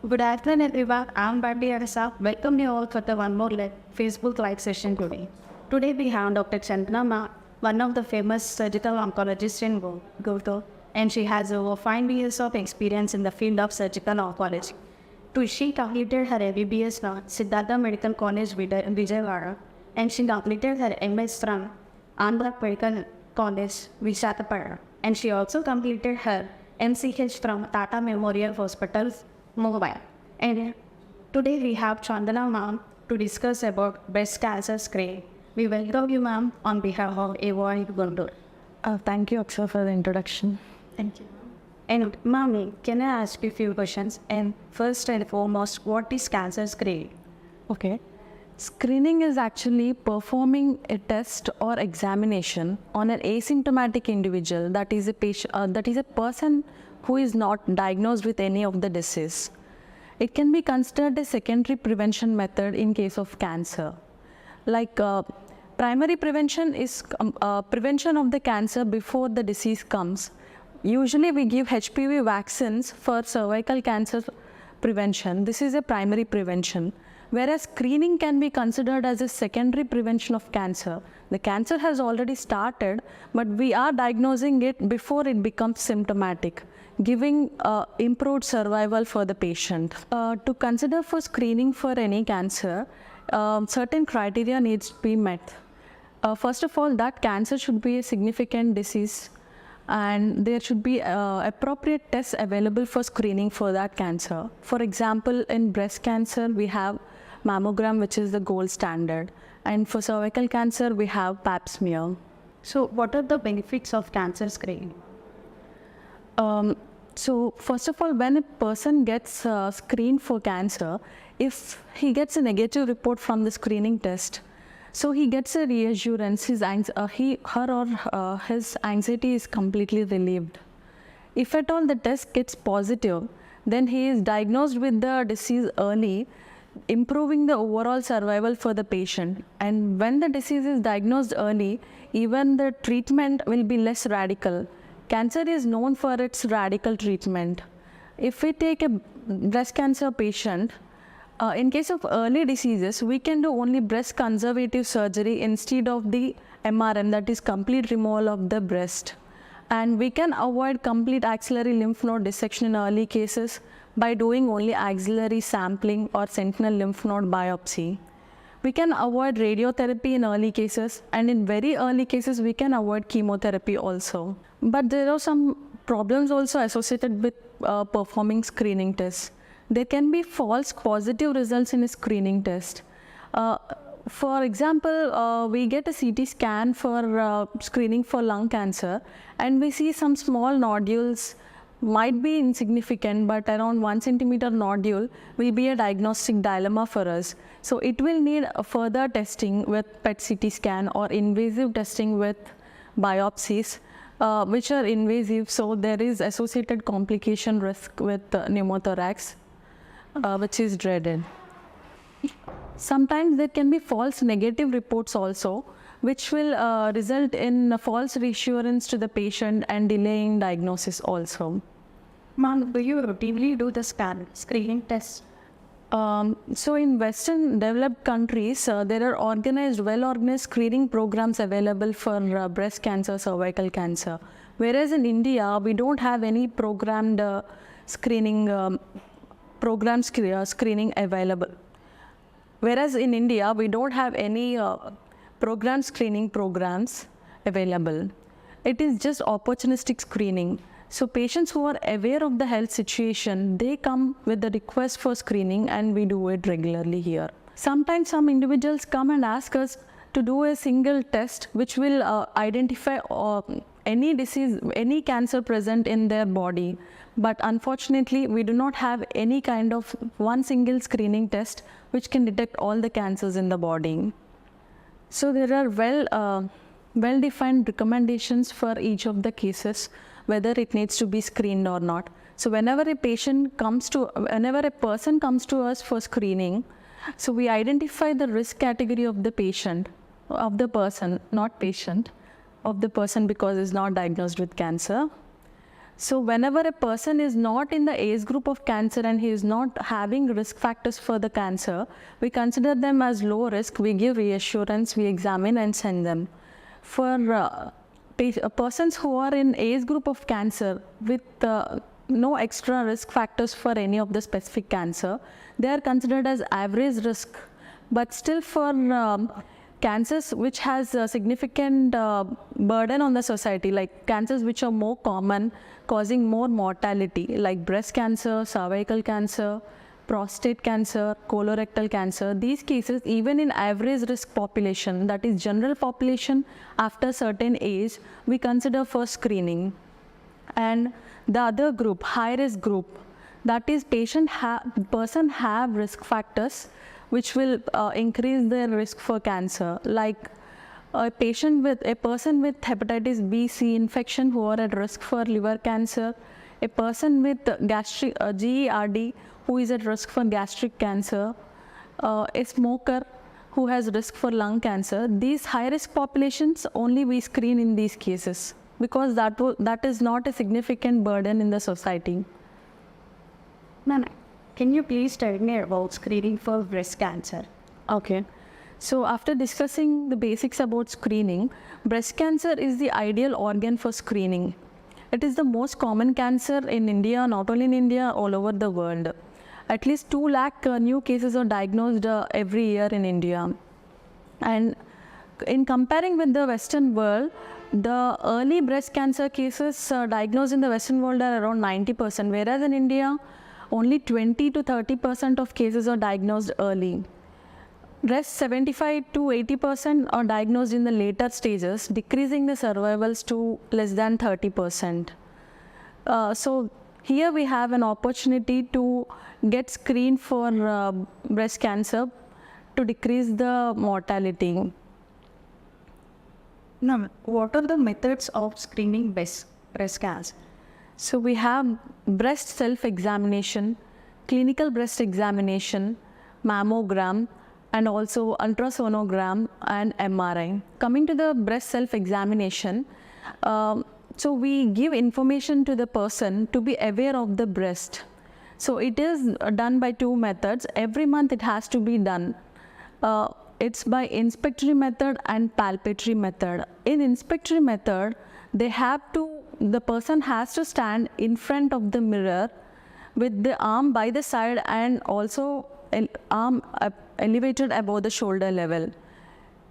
Good afternoon, everyone. I'm Bharti Arasa. Welcome you all for the one more Facebook live session today. Today we have Dr. Chandana Vemuri, one of the famous surgical oncologists in Guntur, and she has over 5 years of experience in the field of surgical oncology. She completed her MBBS from Siddhartha Medical College, Vijayawada, and she completed her MS from Andhra Medical College, Visakhapatnam, and she also completed her MCH from Tata Memorial Hospital, Mumbai. And today we have Chandana ma'am to discuss about breast cancer screening. We welcome you, ma'am, on behalf of AOI Guntur. Thank you, Aksha, for the introduction. Thank you. And ma'am, can I ask you a few questions? And first and foremost, what is cancer screening? Okay. Screening is actually performing a test or examination on an asymptomatic individual, that is a person who is not diagnosed with any of the disease. It can be considered a secondary prevention method in case of cancer. Like primary prevention is prevention of the cancer before the disease comes. Usually we give HPV vaccines for cervical cancer prevention. This is a primary prevention. Whereas screening can be considered as a secondary prevention of cancer. The cancer has already started, but we are diagnosing it before it becomes symptomatic, giving improved survival for the patient. To consider for screening for any cancer, certain criteria needs to be met. First of all, that cancer should be a significant disease, and there should be appropriate tests available for screening for that cancer. For example, in breast cancer, we have mammogram, which is the gold standard, and for cervical cancer, we have pap smear. So what are the benefits of cancer screening? So first of all, when a person gets screened for cancer, if he gets a negative report from the screening test, so he gets a reassurance, his anxiety is completely relieved. If at all the test gets positive, then he is diagnosed with the disease early, improving the overall survival for the patient. And when the disease is diagnosed early, even the treatment will be less radical. Cancer is known for its radical treatment. If we take a breast cancer patient, in case of early diseases, we can do only breast conservative surgery instead of the MRM, that is complete removal of the breast. And we can avoid complete axillary lymph node dissection in early cases by doing only axillary sampling or sentinel lymph node biopsy. We can avoid radiotherapy in early cases, and in very early cases, we can avoid chemotherapy also. But there are some problems also associated with performing screening tests. There can be false positive results in a screening test. For example, we get a CT scan for screening for lung cancer, and we see some small nodules, might be insignificant, but around 1 centimeter nodule will be a diagnostic dilemma for us. So it will need a further testing with PET CT scan or invasive testing with biopsies, which are invasive, so there is associated complication risk with pneumothorax, which is dreaded. Sometimes there can be false negative reports also, which will result in false reassurance to the patient and delaying diagnosis also. Ma'am, do you routinely do the screening tests? So in Western developed countries, there are well-organized screening programs available for breast cancer, cervical cancer. Whereas in India, we don't have any programmed screening available. Whereas in India, we don't have any program screening programs available. It is just opportunistic screening. So patients who are aware of the health situation, they come with the request for screening, and we do it regularly here. Sometimes some individuals come and ask us to do a single test which will identify any disease, any cancer present in their body. But unfortunately, we do not have any kind of one single screening test which can detect all the cancers in the body. So there are well-defined recommendations for each of the cases, whether it needs to be screened or not. So whenever a person comes to us for screening, so we identify the risk category of the patient, of the person, not patient, of the person because is not diagnosed with cancer. So whenever a person is not in the age group of cancer and he is not having risk factors for the cancer, we consider them as low risk, we give reassurance, we examine and send them. For persons who are in age group of cancer with no extra risk factors for any of the specific cancer, they are considered as average risk. But still for cancers which has a significant burden on the society, like cancers which are more common, causing more mortality, like breast cancer, cervical cancer, prostate cancer, colorectal cancer, these cases, even in average risk population, that is general population after certain age, we consider for screening. And the other group, high risk group, that is person have risk factors which will increase their risk for cancer, like a person with hepatitis B, C infection who are at risk for liver cancer, a person with gastric GERD who is at risk for gastric cancer, a smoker who has risk for lung cancer. These high risk populations only we screen in these cases because that is not a significant burden in the society. Ma'am, can you please tell me about screening for breast cancer? Okay. So after discussing the basics about screening, breast cancer is the ideal organ for screening. It is the most common cancer in India, not only in India, all over the world. At least 2 lakh new cases are diagnosed every year in India. And in comparing with the Western world, the early breast cancer cases diagnosed in the Western world are around 90%, whereas in India, only 20 to 30% of cases are diagnosed early. Rest 75 to 80% are diagnosed in the later stages, decreasing the survivals to less than 30%. So here we have an opportunity to get screened for breast cancer to decrease the mortality. Now, what are the methods of screening breast cancer? So we have breast self-examination, clinical breast examination, mammogram, and also ultrasonogram and MRI. Coming to the breast self-examination, so we give information to the person to be aware of the breast. So it is done by 2 methods. Every month it has to be done. It's by inspectory method and palpatory method. In inspectory method, the person has to stand in front of the mirror with the arm by the side and also arm elevated above the shoulder level.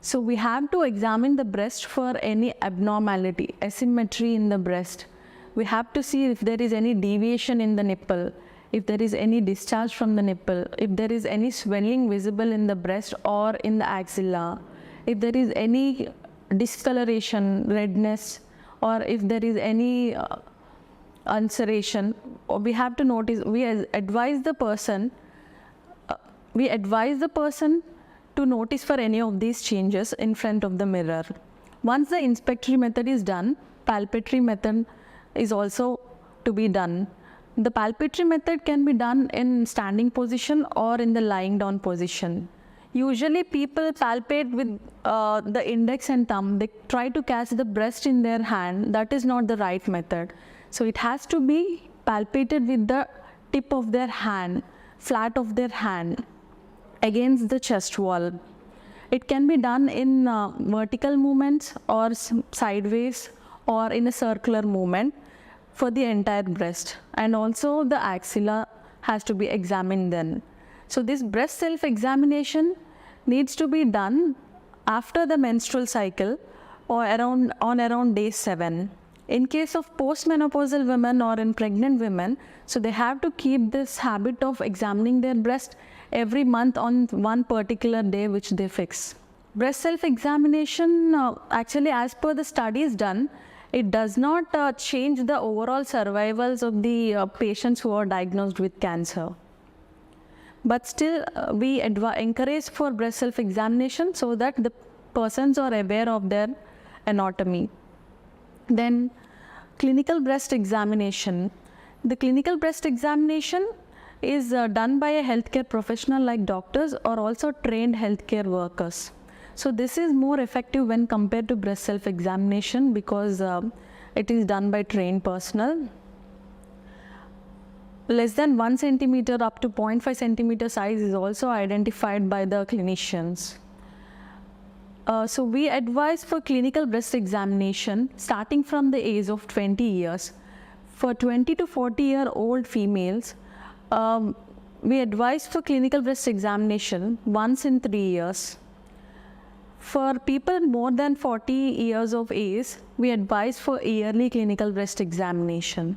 So we have to examine the breast for any abnormality, asymmetry in the breast. We have to see if there is any deviation in the nipple, if there is any discharge from the nipple, if there is any swelling visible in the breast or in the axilla, if there is any discoloration, redness, or if there is any ulceration. We have to notice, we advise the person to notice for any of these changes in front of the mirror. Once the inspectory method is done, palpatory method is also to be done. The palpatory method can be done in standing position or in the lying down position. Usually people palpate with the index and thumb. They try to catch the breast in their hand. That is not the right method. So it has to be palpated with the tip of their hand, flat of their hand, against the chest wall. It can be done in vertical movements or sideways or in a circular movement for the entire breast. And also the axilla has to be examined then. So this breast self-examination needs to be done after the menstrual cycle or around day 7. In case of postmenopausal women or in pregnant women, so they have to keep this habit of examining their breast every month on one particular day which they fix. Breast self-examination, actually as per the studies done, it does not change the overall survivals of the patients who are diagnosed with cancer. But still, we encourage for breast self-examination so that the persons are aware of their anatomy. Then, clinical breast examination. The clinical breast examination is done by a healthcare professional like doctors or also trained healthcare workers. So this is more effective when compared to breast self-examination because it is done by trained personnel. less than 1 centimeter up to 0.5 centimeter size is also identified by the clinicians. So we advise for clinical breast examination starting from the age of 20 years. For 20 to 40-year-old females, we advise for clinical breast examination once in 3 years. For people more than 40 years of age, we advise for yearly clinical breast examination.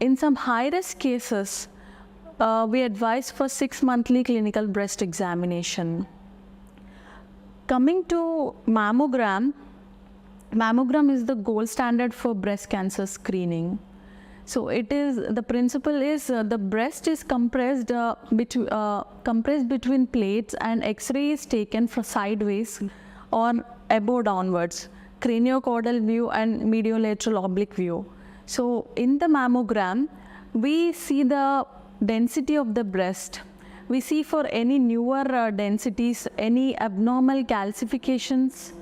In some high-risk cases, we advise for 6-monthly clinical breast examination. Coming to mammogram, mammogram is the gold standard for breast cancer screening. So the principle is the breast is compressed between plates, and X-ray is taken from sideways or above downwards, craniocaudal view and mediolateral oblique view. So in the mammogram, we see the density of the breast. We see for any newer densities, any abnormal calcifications.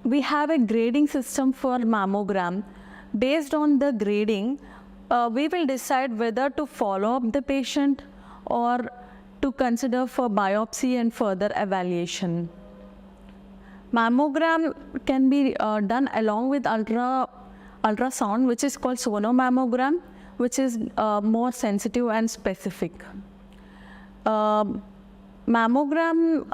We have a grading system for mammogram. Based on the grading, we will decide whether to follow up the patient or to consider for biopsy and further evaluation. Mammogram can be done along with ultrasound, which is called sonomammogram, which is more sensitive and specific. Mammogram,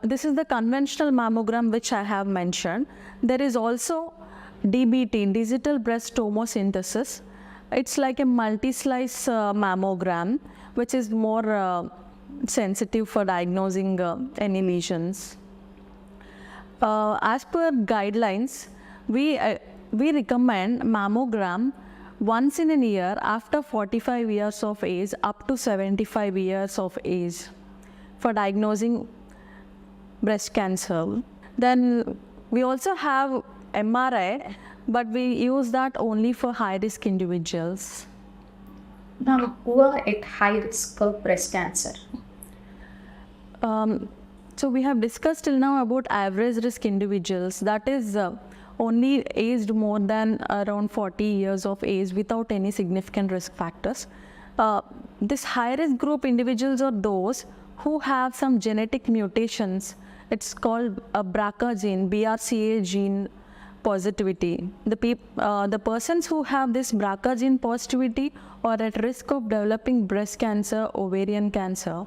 this is the conventional mammogram which I have mentioned. There is also DBT, digital breast tomosynthesis. It's like a multi-slice mammogram, which is more sensitive for diagnosing any lesions. As per guidelines, we recommend mammogram once in a year after 45 years of age up to 75 years of age for diagnosing breast cancer. Then we also have MRI, but we use that only for high-risk individuals. Now, who are at high risk of breast cancer? So we have discussed till now about average risk individuals, that is only aged more than around 40 years of age without any significant risk factors. This high-risk group individuals are those who have some genetic mutations. It's called a BRCA gene, BRCA gene positivity. The persons who have this BRCA gene positivity are at risk of developing breast cancer, ovarian cancer.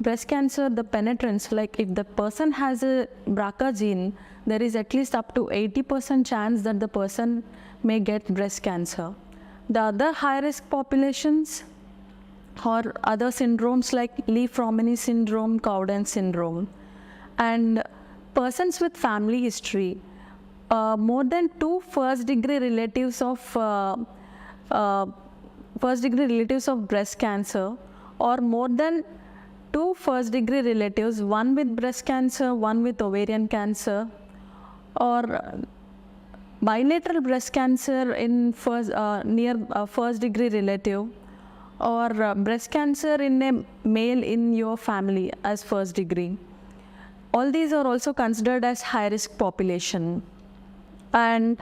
Breast cancer, the penetrance, like if the person has a BRCA gene, there is at least up to 80% chance that the person may get breast cancer. The other high-risk populations or other syndromes like Lee-Fromeny syndrome, Cowden syndrome, and persons with family history. More than 2 first-degree relatives of breast cancer, or more than 2 first-degree relatives, one with breast cancer, one with ovarian cancer, or bilateral breast cancer in near first-degree relative, or breast cancer in a male in your family as first degree. All these are also considered as high-risk population. And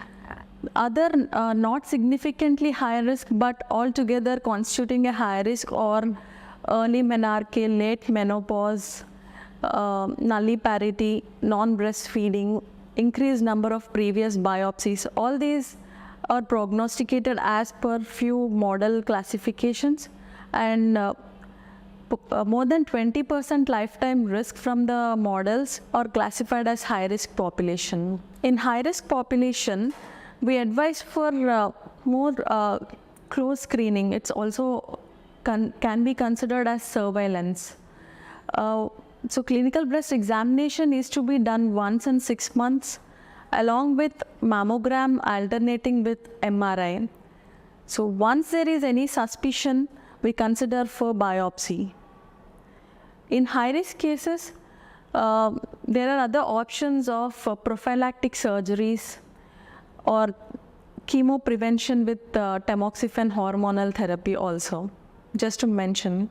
other not significantly high risk but altogether constituting a high risk or early menarche, late menopause, nulliparity, non-breastfeeding, increased number of previous biopsies. All these are prognosticated as per few model classifications, and more than 20% lifetime risk from the models are classified as high-risk population. In high-risk population, we advise for more close screening. It's also can be considered as surveillance. So clinical breast examination is to be done once in 6 months, along with mammogram alternating with MRI. So once there is any suspicion, we consider for biopsy. In high-risk cases, there are other options of prophylactic surgeries or chemo prevention with tamoxifen hormonal therapy also, just to mention.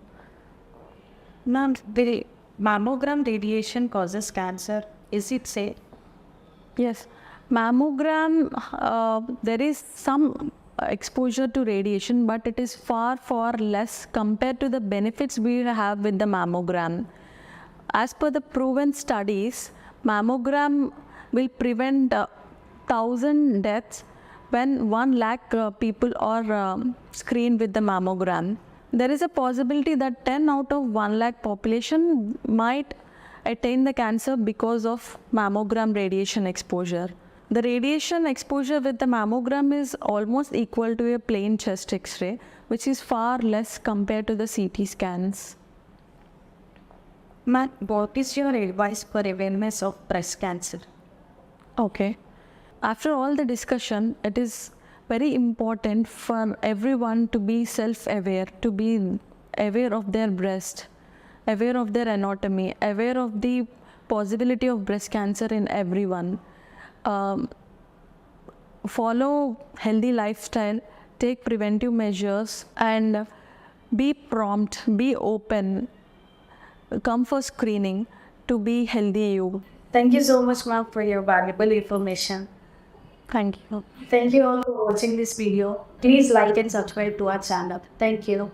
Ma'am, the mammogram radiation causes cancer. Is it safe? Yes, mammogram, there is some exposure to radiation, but it is far, far less compared to the benefits we have with the mammogram. As per the proven studies, mammogram will prevent 1,000 deaths when 1 lakh people are screened with the mammogram. There is a possibility that 10 out of 1 lakh population might attain the cancer because of mammogram radiation exposure. The radiation exposure with the mammogram is almost equal to a plain chest X-ray, which is far less compared to the CT scans. Ma'am, what is your advice for awareness of breast cancer? Okay. After all the discussion, it is very important for everyone to be self-aware, to be aware of their breast, aware of their anatomy, aware of the possibility of breast cancer in everyone. Follow healthy lifestyle, take preventive measures, and be prompt, be open, come for screening to be healthy you. Thank you so much, ma'am, for your valuable information. Thank you. Thank you all for watching this video. Please like and subscribe to our channel. Thank you.